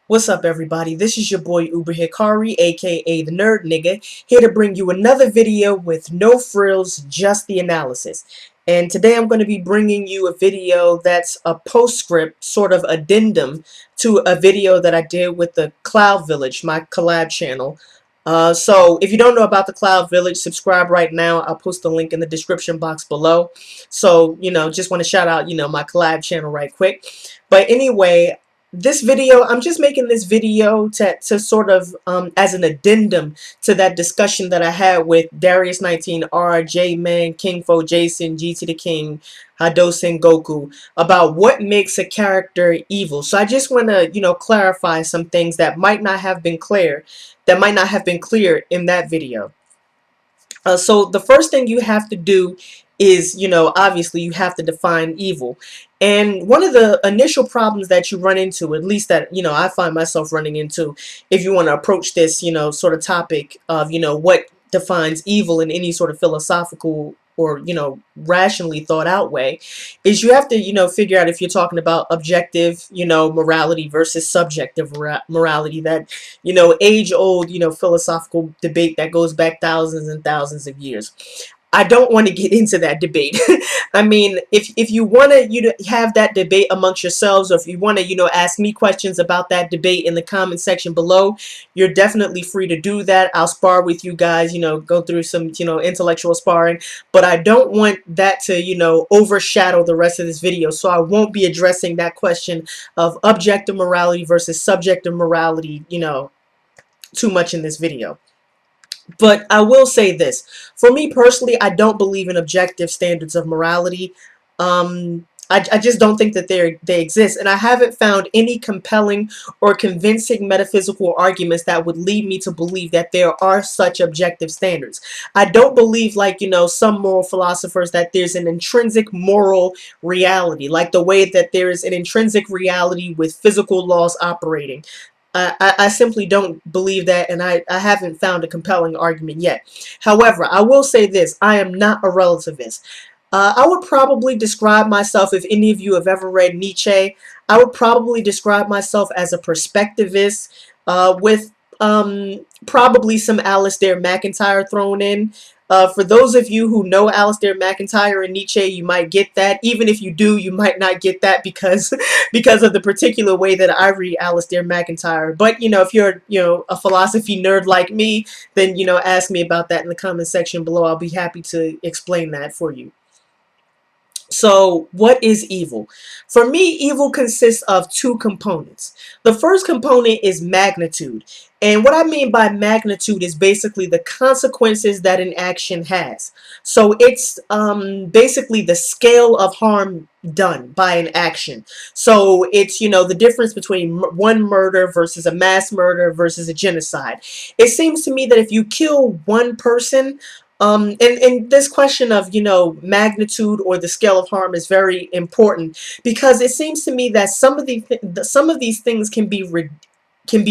What's up, everybody? This is your boy Uber Hikari, aka the Nerd Nigga, here to bring you another video with no frills, just the analysis. And today I'm going to be bringing you a video that's a postscript, sort of addendum to a video that I did with the Cloud Village, my collab channel. So if you don't know about the Cloud Village, subscribe right now. I'll post the link in the description box below. So, just want to shout out, my collab channel right quick. But anyway, this video, I'm just making this video to sort of as an addendum to that discussion that I had with Darius19R, J-Man, Kingfo, Jason, GT the King, Hadosen, Goku, about what makes a character evil. So I just want to, clarify some things that might not have been clear, in that video. So the first thing you have to do is, obviously you have to define evil. And one of the initial problems that you run into, at least that, I find myself running into, if you want to approach this, sort of topic of, what defines evil in any sort of philosophical or, rationally thought out way, is you have to, figure out if you're talking about objective, morality versus subjective morality, that, age old, philosophical debate that goes back thousands and thousands of years. I don't want to get into that debate. I mean, if you want to, have that debate amongst yourselves, or if you want to, ask me questions about that debate in the comment section below, you're definitely free to do that. I'll spar with you guys, go through some, intellectual sparring, but I don't want that to, overshadow the rest of this video. So I won't be addressing that question of objective morality versus subjective morality, too much in this video. But I will say this. For me personally, I don't believe in objective standards of morality. I just don't think that they exist. And I haven't found any compelling or convincing metaphysical arguments that would lead me to believe that there are such objective standards. I don't believe, like, some moral philosophers, that there's an intrinsic moral reality, like the way that there is an intrinsic reality with physical laws operating. I simply don't believe that, and I haven't found a compelling argument yet. However, I will say this. I am not a relativist. I would probably describe myself, if any of you have ever read Nietzsche, I would probably describe myself as a perspectivist, with probably some Alasdair MacIntyre thrown in. For those of you who know Alasdair MacIntyre and Nietzsche, you might get that. Even if you do, you might not get that because because of the particular way that I read Alasdair MacIntyre. But, if you're, a philosophy nerd like me, then, ask me about that in the comment section below. I'll be happy to explain that for you. So, what is evil? For me, evil consists of two components. The first component is magnitude. And what I mean by magnitude is basically the consequences that an action has. So it's basically the scale of harm done by an action. So it's, the difference between one murder versus a mass murder versus a genocide. It seems to me that if you kill one person, and this question of, magnitude or the scale of harm is very important, because it seems to me that some of these things can be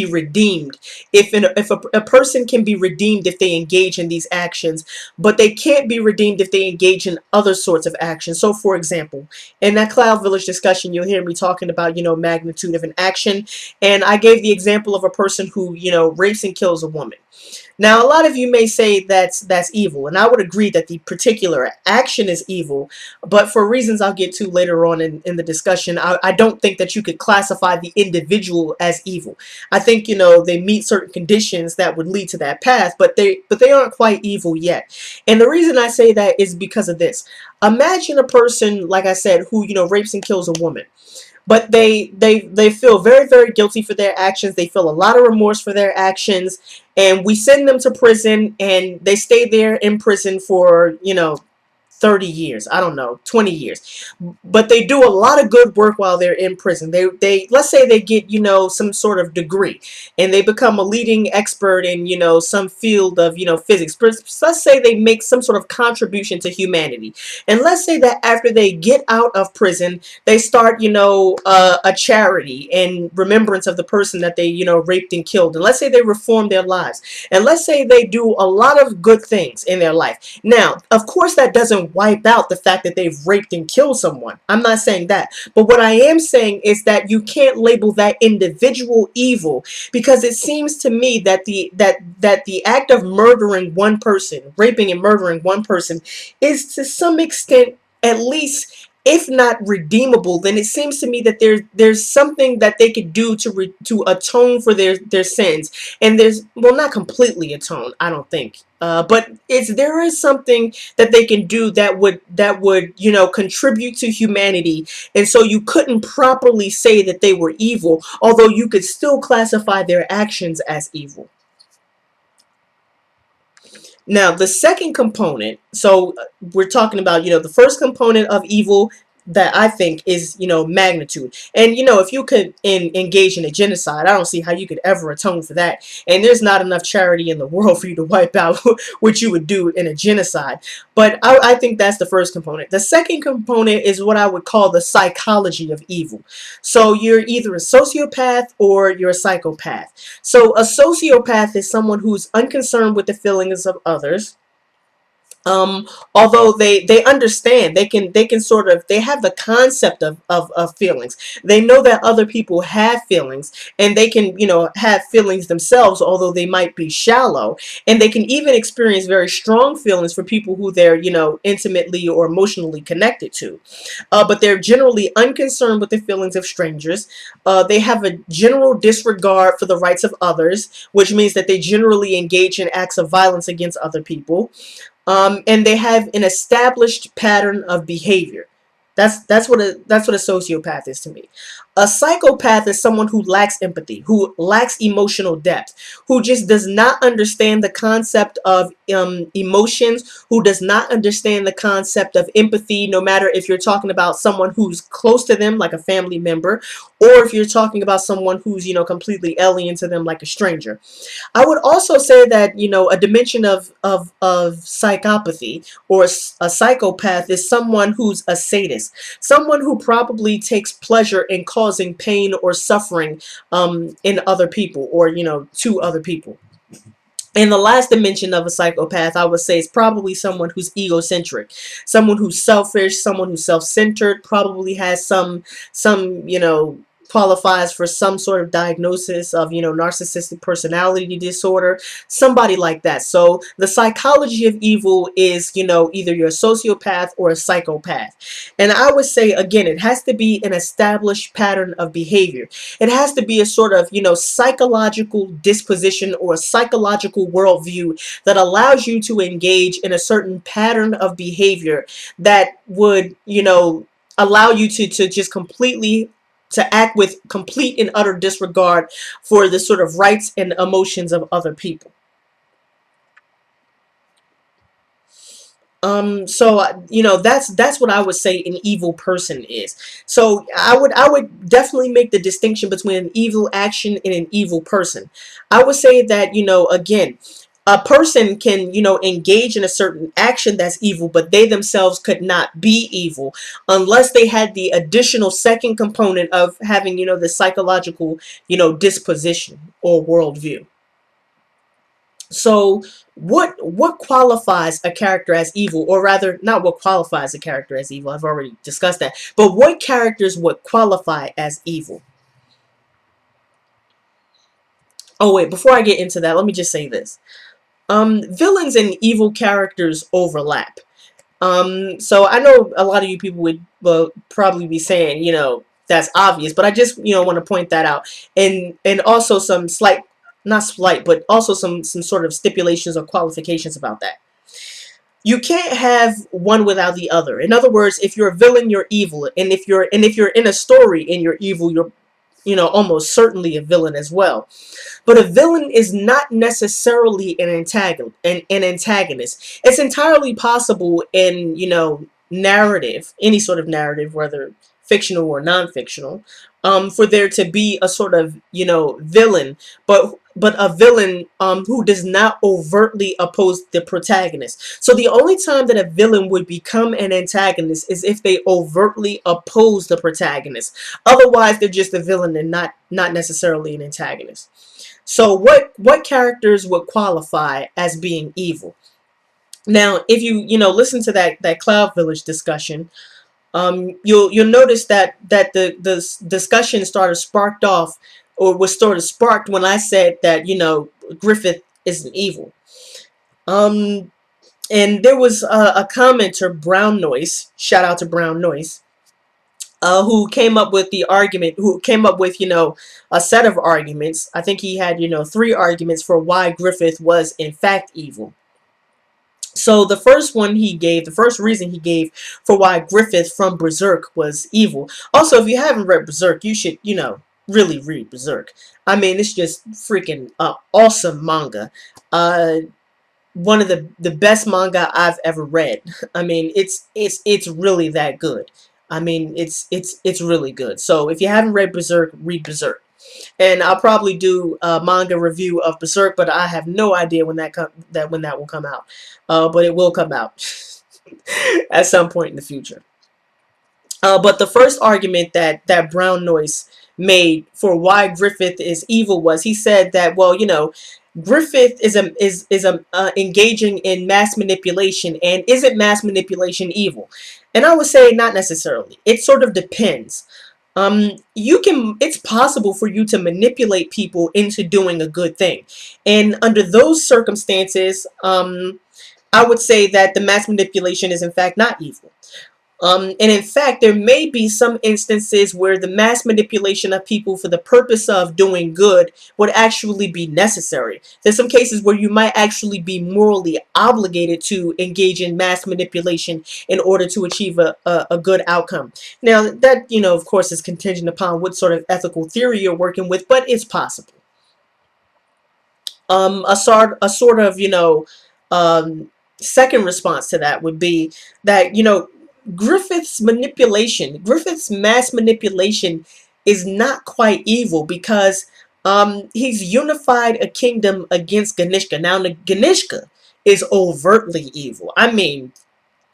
redeemed. If a person can be redeemed if they engage in these actions, but they can't be redeemed if they engage in other sorts of actions. So, for example, in that Cloud Village discussion, you'll hear me talking about, magnitude of an action, and I gave the example of a person who, rapes and kills a woman. Now, a lot of you may say that's evil, and I would agree that the particular action is evil, but for reasons I'll get to later on in the discussion, I don't think that you could classify the individual as evil. I think, they meet certain conditions that would lead to that path, but they aren't quite evil yet. And the reason I say that is because of this. Imagine a person, like I said, who, rapes and kills a woman. But they feel very, very guilty for their actions. They feel a lot of remorse for their actions. And we send them to prison, and they stay there in prison for, 30 years, I don't know, 20 years. But they do a lot of good work while they're in prison. They let's say they get, some sort of degree, and they become a leading expert in, some field of, physics. Let's say they make some sort of contribution to humanity. And let's say that after they get out of prison, they start, a charity in remembrance of the person that they, raped and killed. And let's say they reform their lives. And let's say they do a lot of good things in their life. Now, of course, that doesn't wipe out the fact that they've raped and killed someone. I'm not saying that. But what I am saying is that you can't label that individual evil, because it seems to me that the act of murdering one person, raping and murdering one person, is to some extent, at least, if not redeemable, then it seems to me that there's something that they could do to atone for their sins. And there's, well, not completely atone, I don't think, but there is something that they can do that would contribute to humanity. And so you couldn't properly say that they were evil, although you could still classify their actions as evil. Now, the second component, so we're talking about, the first component of evil that I think is, magnitude. And, if you could engage in a genocide, I don't see how you could ever atone for that. And there's not enough charity in the world for you to wipe out what you would do in a genocide. But I think that's the first component. The second component is what I would call the psychology of evil. So you're either a sociopath or you're a psychopath. So a sociopath is someone who's unconcerned with the feelings of others. Although they understand, they can sort of, they have the concept of feelings. They know that other people have feelings, and they can, have feelings themselves, although they might be shallow. And they can even experience very strong feelings for people who they're, intimately or emotionally connected to. But they're generally unconcerned with the feelings of strangers. They have a general disregard for the rights of others, which means that they generally engage in acts of violence against other people. And they have an established pattern of behavior. That's what a sociopath is to me. A psychopath is someone who lacks empathy, who lacks emotional depth, who just does not understand the concept of emotions, who does not understand the concept of empathy, no matter if you're talking about someone who's close to them, like a family member, or if you're talking about someone who's, completely alien to them, like a stranger. I would also say that, a dimension of psychopathy, or a psychopath, is someone who's a sadist, someone who probably takes pleasure in causing pain or suffering in other people, or, to other people. And the last dimension of a psychopath, I would say, is probably someone who's egocentric, someone who's selfish, someone who's self-centered, probably has some, qualifies for some sort of diagnosis of, narcissistic personality disorder, somebody like that. So the psychology of evil is, either you're a sociopath or a psychopath. And I would say, again, it has to be an established pattern of behavior. It has to be a sort of, psychological disposition or a psychological worldview that allows you to engage in a certain pattern of behavior that would, allow you to just completely, to act with complete and utter disregard for the sort of rights and emotions of other people. So that's what I would say an evil person is. So I would definitely make the distinction between an evil action and an evil person. I would say that, again, a person can, engage in a certain action that's evil, but they themselves could not be evil unless they had the additional second component of having, the psychological, disposition or worldview. So what qualifies a character as evil, or rather, not what qualifies a character as evil, I've already discussed that, but what characters would qualify as evil? Oh wait, before I get into that, let me just say this. Villains and evil characters overlap. So I know a lot of you people would, well, probably be saying, that's obvious, but I just, want to point that out. And also some slight, not slight, but also some sort of stipulations or qualifications about that. You can't have one without the other. In other words, if you're a villain, you're evil, and if you're in a story and you're evil, you're, almost certainly a villain as well. But a villain is not necessarily an antagonist. It's entirely possible in, narrative, any sort of narrative, whether fictional or non-fictional, for there to be a sort of, villain, but a villain who does not overtly oppose the protagonist. So the only time that a villain would become an antagonist is if they overtly oppose the protagonist. Otherwise, they're just a villain and not necessarily an antagonist. So what characters would qualify as being evil? Now, if you listen to that Cloud Village discussion, you'll notice that the discussion started sparked off, or was sort of sparked when I said that Griffith isn't evil. Um, and there was a commenter, Brown Noise. Shout out to Brown Noise. Who came up with the argument? Who came up with a set of arguments? I think he had three arguments for why Griffith was in fact evil. So the first one he gave, the first reason he gave for why Griffith from Berserk was evil. Also, if you haven't read Berserk, you should, really read Berserk. I mean, it's just freaking awesome manga. Uh, One of the best manga I've ever read. I mean, it's really that good. I mean, it's really good. So if you haven't read Berserk, read Berserk. And I'll probably do a manga review of Berserk, but I have no idea when that will come out. But it will come out at some point in the future. But the first argument that Brown Noise made for why Griffith is evil was, he said that, well, Griffith is engaging in mass manipulation, and isn't mass manipulation evil? And I would say not necessarily. It sort of depends. It's possible for you to manipulate people into doing a good thing, and under those circumstances, I would say that the mass manipulation is in fact not evil. And in fact, there may be some instances where the mass manipulation of people for the purpose of doing good would actually be necessary. There's some cases where you might actually be morally obligated to engage in mass manipulation in order to achieve a good outcome. Now, that, of course, is contingent upon what sort of ethical theory you're working with, but it's possible. A sort of um, second response to that would be that Griffith's mass manipulation is not quite evil, because he's unified a kingdom against Ganishka. Now, Ganishka is overtly evil. I mean,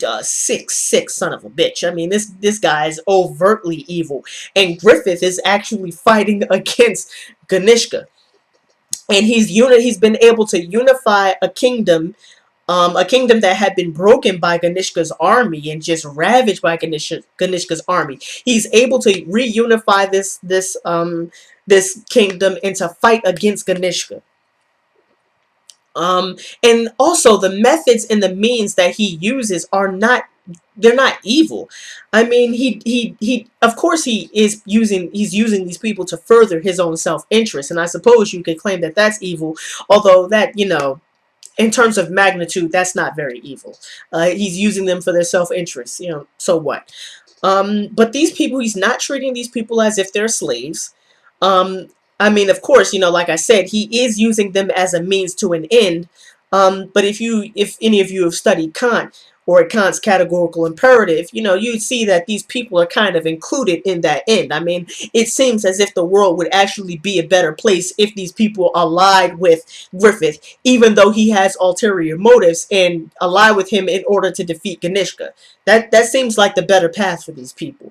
6'6" son of a bitch. I mean, this guy is overtly evil, and Griffith is actually fighting against Ganishka, and he's been able to unify a kingdom that had been broken by Ganishka's army and just ravaged by Ganishka's army. He's able to reunify this kingdom and to fight against Ganishka. And also the methods and the means that he uses are not, they're not evil. I mean, he of course he's using these people to further his own self-interest, and I suppose you could claim that that's evil, although that, in terms of magnitude, that's not very evil. He's using them for their self-interest, so what? But these people, he's not treating these people as if they're slaves. Um, I mean, of course, like I said, he is using them as a means to an end. But if any of you have studied Kant, or Kant's categorical imperative, you'd see that these people are kind of included in that end. I mean, it seems as if the world would actually be a better place if these people allied with Griffith, even though he has ulterior motives, and ally with him in order to defeat Ganishka. That seems like the better path for these people.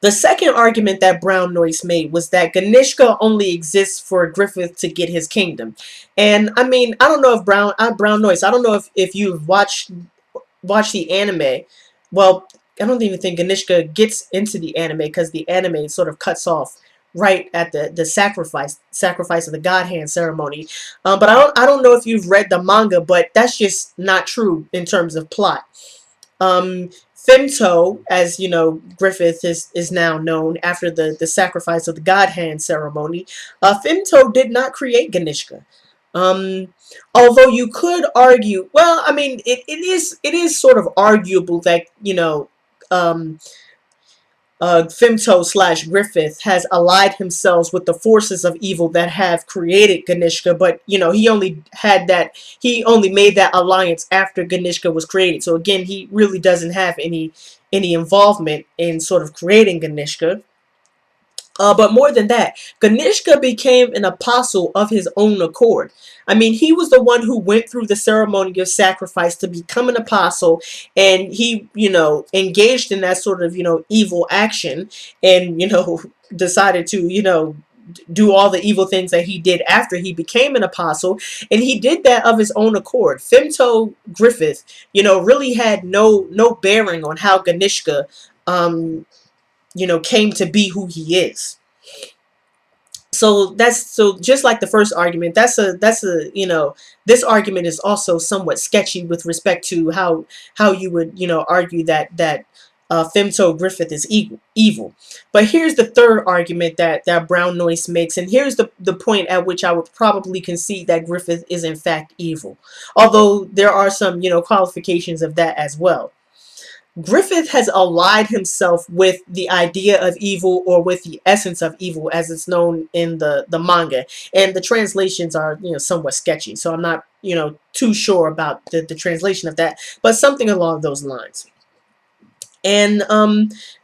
The second argument that Brown Noise made was that Ganishka only exists for Griffith to get his kingdom. And I mean, I don't know if Brown Noise, I don't know if you've watched the anime. Well, I don't even think Ganishka gets into the anime, because the anime sort of cuts off right at the sacrifice of the God Hand ceremony. But I don't know if you've read the manga, but that's just not true in terms of plot. Femto, as Griffith is now known after the sacrifice of the God Hand ceremony. Femto did not create Ganishka. Um, Although you could argue, well, I mean, it is sort of arguable that um, Femto slash Griffith has allied himself with the forces of evil that have created Ganishka, but he only made that alliance after Ganishka was created. So again, he really doesn't have any involvement in sort of creating Ganishka. But more than that, Ganishka became an apostle of his own accord. I mean, he was the one who went through the ceremony of sacrifice to become an apostle, and he, engaged in that sort of, evil action, and, decided to, do all the evil things that he did after he became an apostle, and he did that of his own accord. Femto Griffith, really had no bearing on how Ganishka, came to be who he is. So just like the first argument, that's a this argument is also somewhat sketchy with respect to how you would argue that Femto Griffith is evil. But here's the third argument that Brown Noise makes, and here's the point at which I would probably concede that Griffith is in fact evil, although there are some qualifications of that as well. Griffith has allied himself with the idea of evil, or with the essence of evil as it's known in the manga, and the translations are somewhat sketchy, so I'm not too sure about the translation of that, but something along those lines. And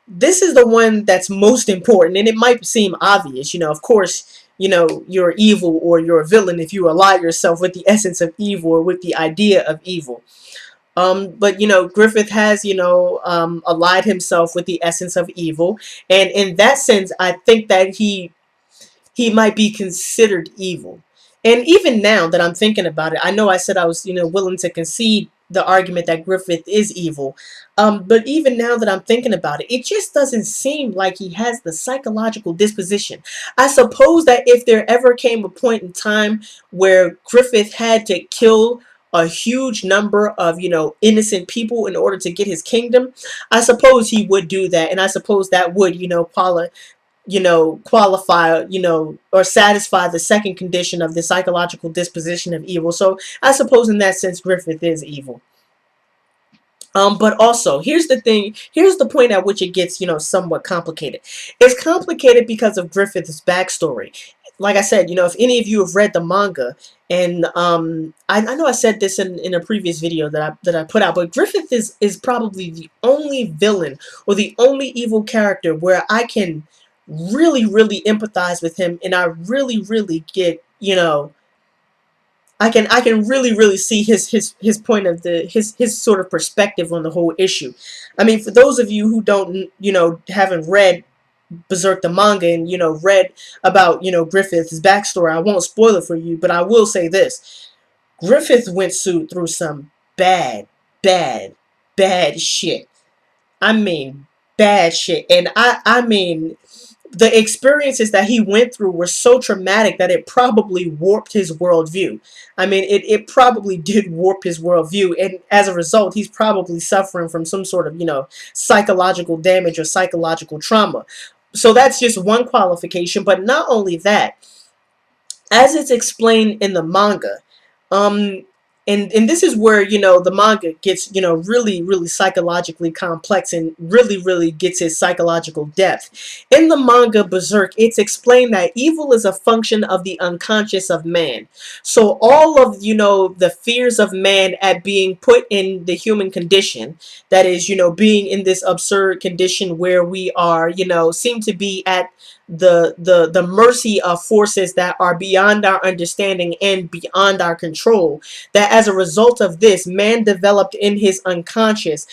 this is the one that's most important, and it might seem obvious. Of course, you're evil or you're a villain if you ally yourself with the essence of evil or with the idea of evil. But Griffith has allied himself with the essence of evil, and in that sense, I think that he might be considered evil. And even now that I'm thinking about it, I know I said I was willing to concede the argument that Griffith is evil. But even now that I'm thinking about it, it just doesn't seem like he has the psychological disposition. I suppose that if there ever came a point in time where Griffith had to kill a huge number of innocent people in order to get his kingdom, I suppose he would do that, and I suppose that would qualify, or satisfy the second condition of the psychological disposition of evil. So I suppose in that sense, Griffith is evil. But also, here's the thing, here's the point at which it gets, somewhat complicated. It's complicated because of Griffith's backstory. Like I said, if any of you have read the manga, and I know I said this in a previous video that I put out, but Griffith is probably the only villain or the only evil character where I can really empathize with him, and I really get, I can really see his point of his sort of perspective on the whole issue. I mean, for those of you who don't haven't read Berserk the manga, and read about Griffith's backstory, I won't spoil it for you, but I will say this: Griffith went through some bad shit. I mean, bad shit, and I mean, the experiences that he went through were so traumatic that it probably warped his worldview. I mean, it probably did warp his worldview, and as a result, he's probably suffering from some sort of, psychological damage or psychological trauma. So that's just one qualification, but not only that, as it's explained in the manga, um, and this is where the manga gets really psychologically complex, and really gets its psychological depth. In the manga Berserk, it's explained that evil is a function of the unconscious of man. So all of the fears of man at being put in the human condition, that is being in this absurd condition where we are seem to be at the mercy of forces that are beyond our understanding and beyond our control, that as a result of this, man developed in his unconscious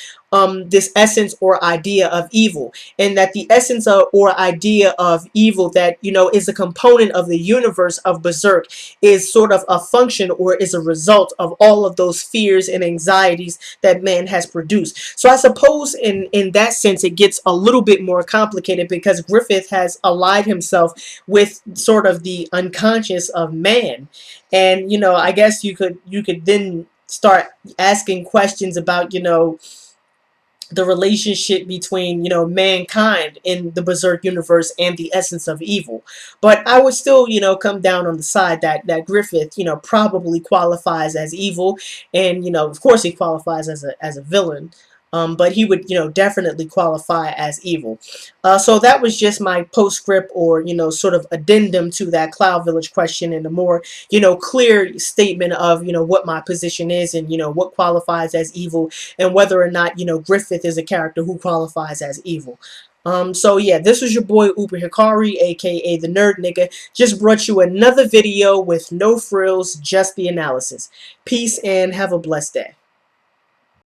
this essence or idea of evil, and that the essence of, or idea of evil that is a component of the universe of Berserk, is sort of a function or is a result of all of those fears and anxieties that man has produced. So I suppose in that sense it gets a little bit more complicated, because Griffith has allied himself with sort of the unconscious of man. And I guess you could then start asking questions about the relationship between mankind in the Berserk universe and the essence of evil. But I would still come down on the side that Griffith probably qualifies as evil, and of course he qualifies as a villain. But he would definitely qualify as evil. So that was just my postscript, or sort of addendum to that Cloud Village question, and a more clear statement of what my position is, and what qualifies as evil, and whether or not Griffith is a character who qualifies as evil. So yeah, this was your boy Uber Hikari, aka the Nerd Nigga. Just brought you another video with no frills, just the analysis. Peace and have a blessed day.